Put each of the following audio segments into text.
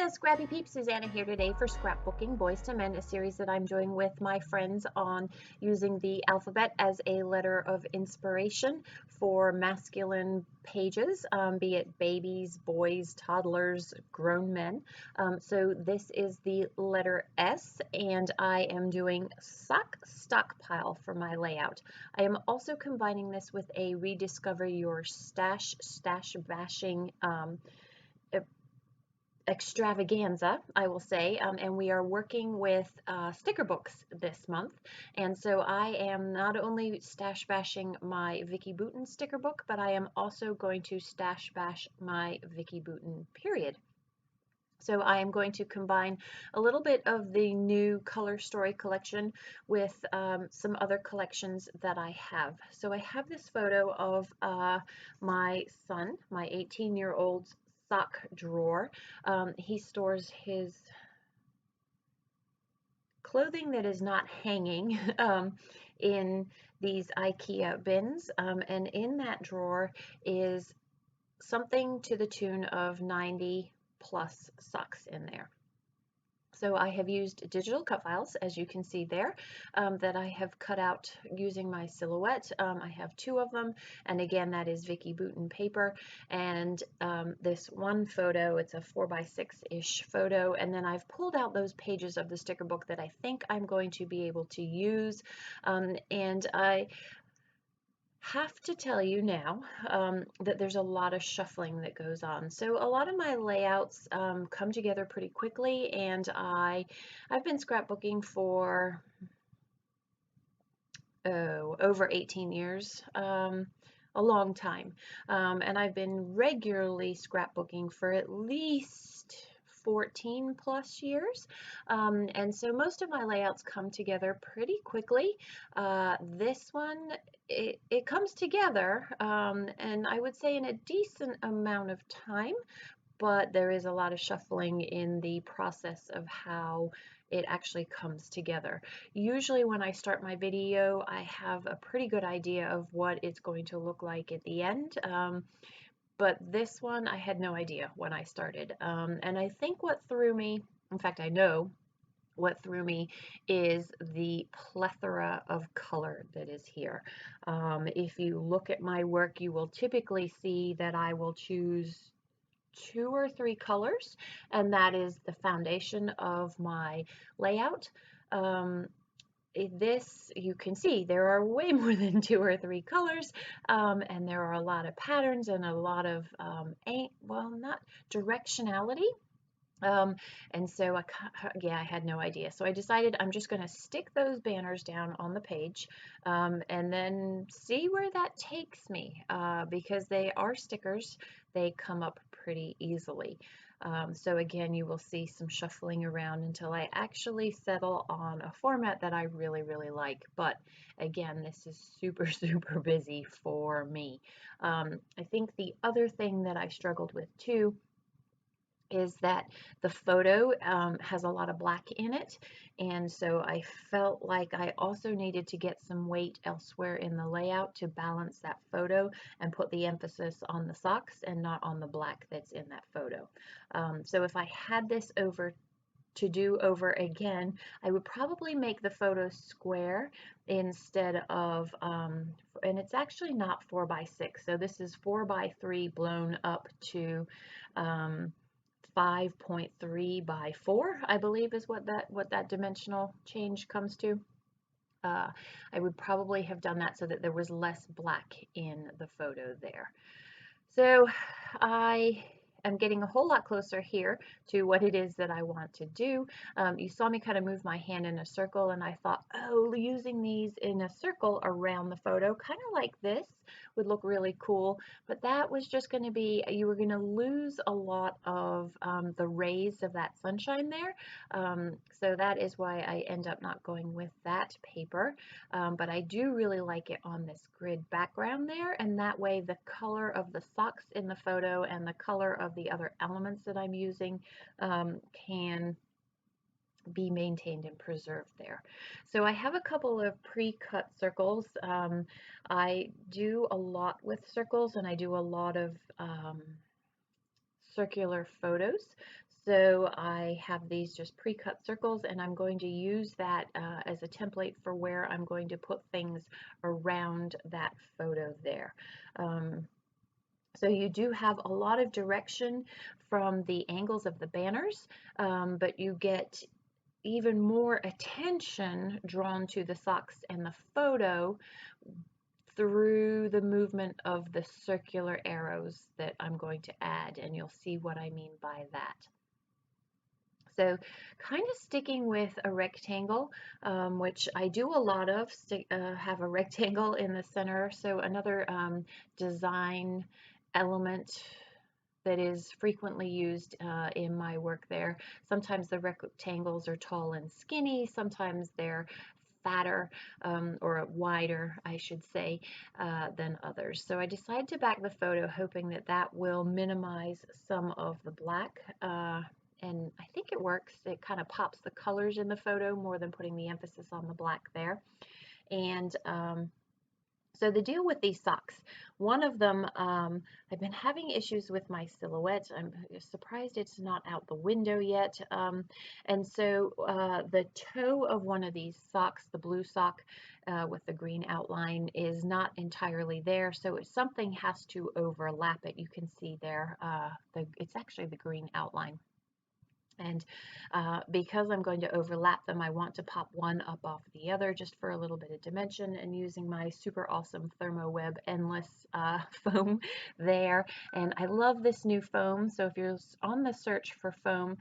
there, Scrappy Peeps. Suzanna here today for Scrapbooking Boys to Men, a series that I'm doing with my friends on using the alphabet as a letter of inspiration for masculine pages, be it babies, boys, toddlers, grown men. So this is the letter S, and I am doing sock stockpile for my layout. I am also combining this with a rediscover your stash bashing extravaganza, I will say, and we are working with sticker books this month. And so I am not only stash bashing my Vicki Boutin sticker book, but I am also going to stash bash my Vicki Boutin period. So I am going to combine a little bit of the new Color Story collection with some other collections that I have. So I have this photo of my son, my 18-year-old's sock drawer. He stores his clothing that is not hanging in these IKEA bins, and in that drawer is something to the tune of 90 plus socks in there. So I have used digital cut files, as you can see there, that I have cut out using my silhouette. I have 2 of them, and again, that is Vicki Boutin paper. And this one photo, it's a 4x6-ish photo, and then I've pulled out those pages of the sticker book that I think I'm going to be able to use. And I have to tell you now that there's a lot of shuffling that goes on. So a lot of my layouts come together pretty quickly, and I've been scrapbooking for over 18 years, a long time, and I've been regularly scrapbooking for at least 14 plus years, and so most of my layouts come together pretty quickly. This one, it comes together, and I would say in a decent amount of time, but there is a lot of shuffling in the process of how it actually comes together. Usually when I start my video, I have a pretty good idea of what it's going to look like at the end. But this one, I had no idea when I started. And I think what threw me, in fact, I know what threw me, is the plethora of color that is here. If you look at my work, you will typically see that I will choose 2 or 3 colors, and that is the foundation of my layout. This, you can see there are way more than 2 or 3 colors, and there are a lot of patterns and a lot of not directionality. And so I had no idea. So I decided I'm just going to stick those banners down on the page, and then see where that takes me, because they are stickers. They come up pretty easily. So again, you will see some shuffling around until I actually settle on a format that I really, really like. But again, this is super, super busy for me. I think the other thing that I struggled with too is that the photo has a lot of black in it, and so I felt like I also needed to get some weight elsewhere in the layout to balance that photo and put the emphasis on the socks and not on the black that's in that photo. So if I had this to do over again, I would probably make the photo square instead of, and it's actually not 4x6, so this is 4x3 blown up to 5.3 by 4, I believe is what that dimensional change comes to. I would probably have done that so that there was less black in the photo there. So I am getting a whole lot closer here to what it is that I want to do. You saw me kind of move my hand in a circle, and I thought, oh, using these in a circle around the photo, kind of like this, would look really cool, but that was just going to be, you were going to lose a lot of the rays of that sunshine there. So that is why I end up not going with that paper, but I do really like it on this grid background there, and that way the color of the socks in the photo and the color of the other elements that I'm using can be maintained and preserved there. So I have a couple of pre-cut circles. I do a lot with circles, and I do a lot of circular photos. So I have these just pre-cut circles, and I'm going to use that as a template for where I'm going to put things around that photo there. So you do have a lot of direction from the angles of the banners, but you get even more attention drawn to the socks and the photo through the movement of the circular arrows that I'm going to add, and you'll see what I mean by that. So kind of sticking with a rectangle, which I do a lot of, have a rectangle in the center. So another design element that is frequently used in my work there. Sometimes the rectangles are tall and skinny, sometimes they're fatter or wider, I should say, than others. So I decided to back the photo hoping that that will minimize some of the black. And I think it works. It kind of pops the colors in the photo more than putting the emphasis on the black there. And so the deal with these socks, one of them, I've been having issues with my silhouette. I'm surprised it's not out the window yet. And so the toe of one of these socks, the blue sock with the green outline, is not entirely there. So if something has to overlap it, you can see there, it's actually the green outline. And because I'm going to overlap them, I want to pop one up off the other just for a little bit of dimension, and using my super awesome ThermoWeb Endless foam there. And I love this new foam, so if you're on the search for foam,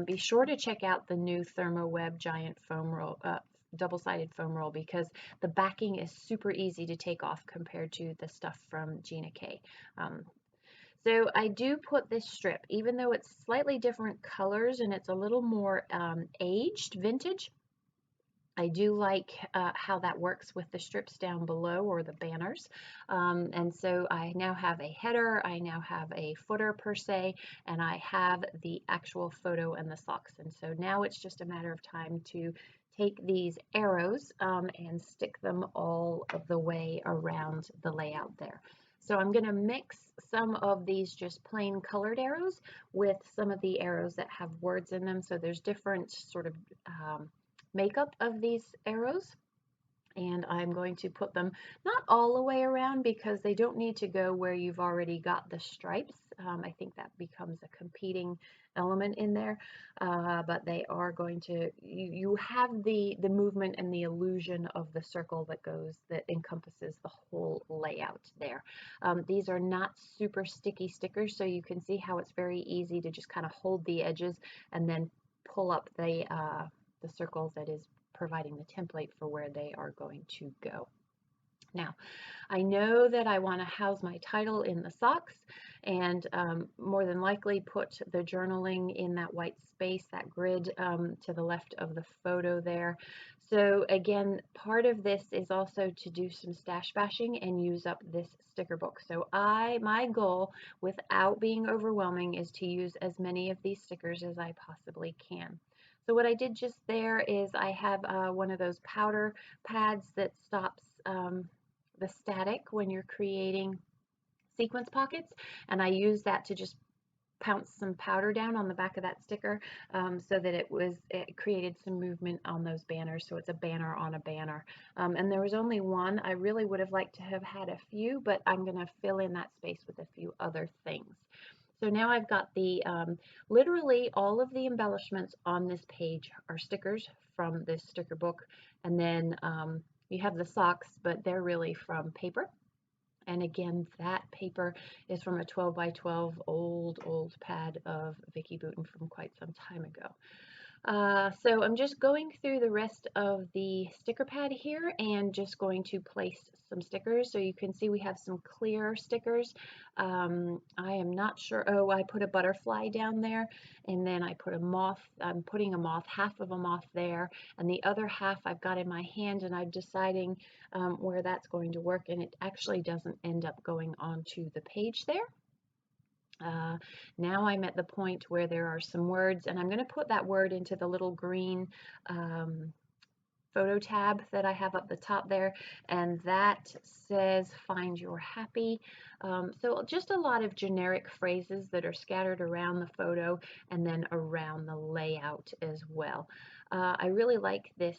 be sure to check out the new ThermoWeb Giant Foam Roll, double-sided foam roll, because the backing is super easy to take off compared to the stuff from Gina K. So I do put this strip, even though it's slightly different colors and it's a little more aged, vintage. I do like how that works with the strips down below, or the banners. And so I now have a header, I now have a footer per se, and I have the actual photo and the socks. And so now it's just a matter of time to take these arrows and stick them all of the way around the layout there. So I'm going to mix some of these just plain colored arrows with some of the arrows that have words in them. So there's different sort of makeup of these arrows, and I'm going to put them not all the way around because they don't need to go where you've already got the stripes. I think that becomes a competing element in there, but they are going to, you have the movement and the illusion of the circle that encompasses the whole layout there. These are not super sticky stickers, so you can see how it's very easy to just kind of hold the edges and then pull up the circle that is providing the template for where they are going to go. Now, I know that I want to house my title in the socks, and more than likely put the journaling in that white space, that grid to the left of the photo there. So again, part of this is also to do some stash bashing and use up this sticker book. So my goal, without being overwhelming, is to use as many of these stickers as I possibly can. So what I did just there is I have one of those powder pads that stops the static when you're creating sequence pockets, and I use that to just pounce some powder down on the back of that sticker so that it created some movement on those banners, so it's a banner on a banner. And there was only one. I really would have liked to have had a few, but I'm going to fill in that space with a few other things. So now I've got the, literally all of the embellishments on this page are stickers from this sticker book. And then you have the socks, but they're really from paper. And again, that paper is from a 12 by 12 old pad of Vicki Boutin from quite some time ago. So I'm just going through the rest of the sticker pad here and just going to place some stickers. So you can see we have some clear stickers. I am not sure. Oh, I put a butterfly down there, and then I put a moth. I'm putting a moth, half of a moth there, and the other half I've got in my hand, and I'm deciding where that's going to work, and it actually doesn't end up going onto the page there. Now I'm at the point where there are some words, and I'm going to put that word into the little green photo tab that I have up the top there, and that says find your happy. So just a lot of generic phrases that are scattered around the photo and then around the layout as well. I really like this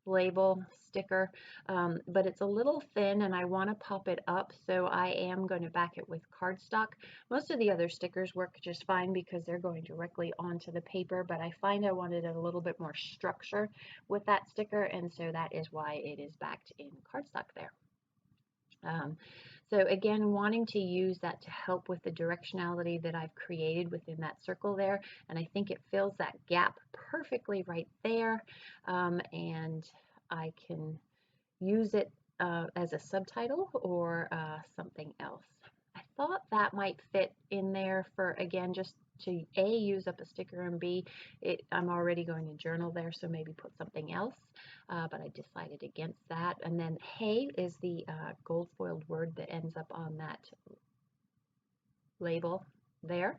label sticker, but it's a little thin and I want to pop it up, so I am going to back it with cardstock. Most of the other stickers work just fine because they're going directly onto the paper, but I find I wanted a little bit more structure with that sticker, and so that is why it is backed in cardstock there. So again, wanting to use that to help with the directionality that I've created within that circle there, and I think it fills that gap perfectly right there, and I can use it as a subtitle or something else. I thought that might fit in there for, again, just to A, use up a sticker, and B, I'm already going to journal there, so maybe put something else, but I decided against that. And then hey is the gold foiled word that ends up on that label there.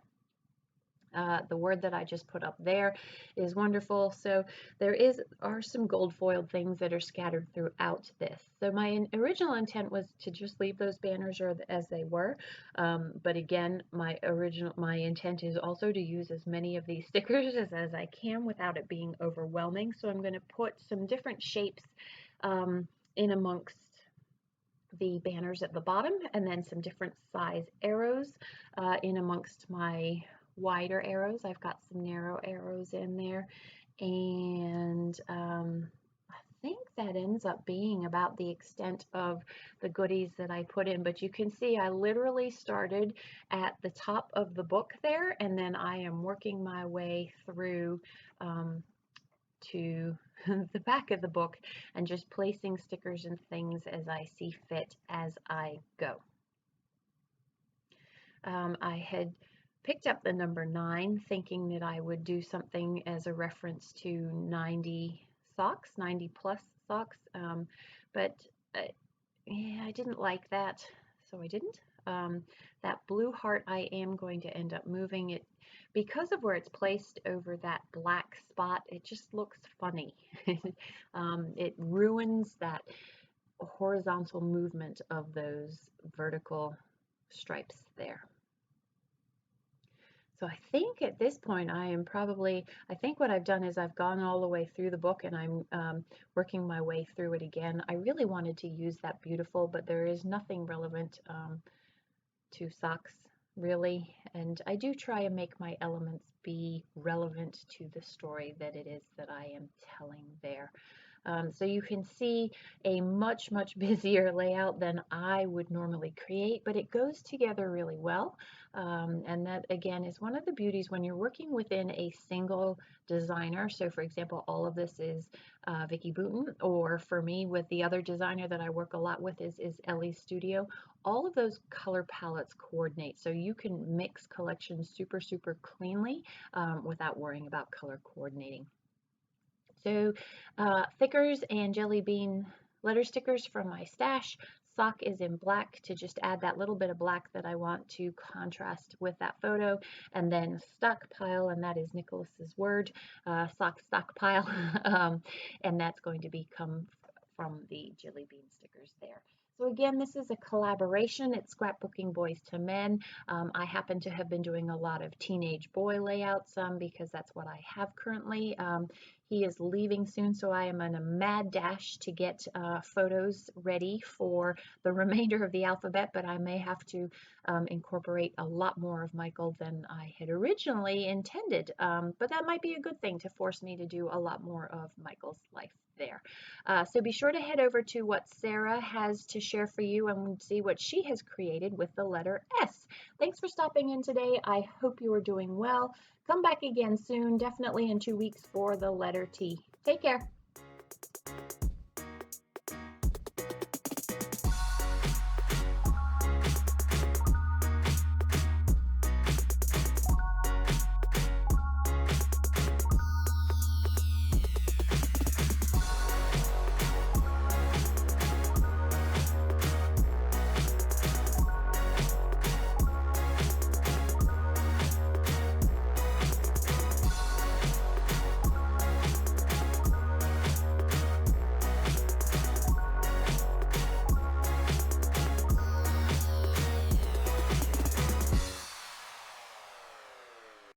The word that I just put up there is wonderful. So there are some gold foiled things that are scattered throughout this. So my original intent was to just leave those banners as they were. But again, my intent is also to use as many of these stickers as I can without it being overwhelming. So I'm going to put some different shapes in amongst the banners at the bottom, and then some different size arrows in amongst my wider arrows. I've got some narrow arrows in there, and I think that ends up being about the extent of the goodies that I put in. But you can see I literally started at the top of the book there, and then I am working my way through to the back of the book and just placing stickers and things as I see fit as I go. I had picked up the number 9 thinking that I would do something as a reference to 90 socks, 90 plus socks, but yeah, I didn't like that, so I didn't. That blue heart, I am going to end up moving it because of where it's placed over that black spot. It just looks funny. It ruins that horizontal movement of those vertical stripes there. So I think at this point I think what I've done is I've gone all the way through the book, and I'm working my way through it again. I really wanted to use that beautiful, but there is nothing relevant to socks really, and I do try and make my elements be relevant to the story that it is that I am telling there. So you can see a much busier layout than I would normally create, but it goes together really well. And that again is one of the beauties when you're working within a single designer. So for example, all of this is Vicki Boutin, or for me with the other designer that I work a lot with is Ellie's Studio. All of those color palettes coordinate, so you can mix collections super cleanly without worrying about color coordinating. So thickers and jelly bean letter stickers from my stash. Sock is in black to just add that little bit of black that I want to contrast with that photo. And then stockpile, and that is Nicholas's word, sock stockpile, and that's going to become from the jelly bean stickers there. So again, this is a collaboration. It's Scrapbooking Boys to Men. I happen to have been doing a lot of teenage boy layouts because that's what I have currently. He is leaving soon, so I am in a mad dash to get photos ready for the remainder of the alphabet, but I may have to incorporate a lot more of Michael than I had originally intended. But that might be a good thing to force me to do a lot more of Michael's life there. So be sure to head over to what Sarah has to share for you and see what she has created with the letter S. Thanks for stopping in today. I hope you are doing well. Come back again soon, definitely in 2 weeks for the letter T. Take care.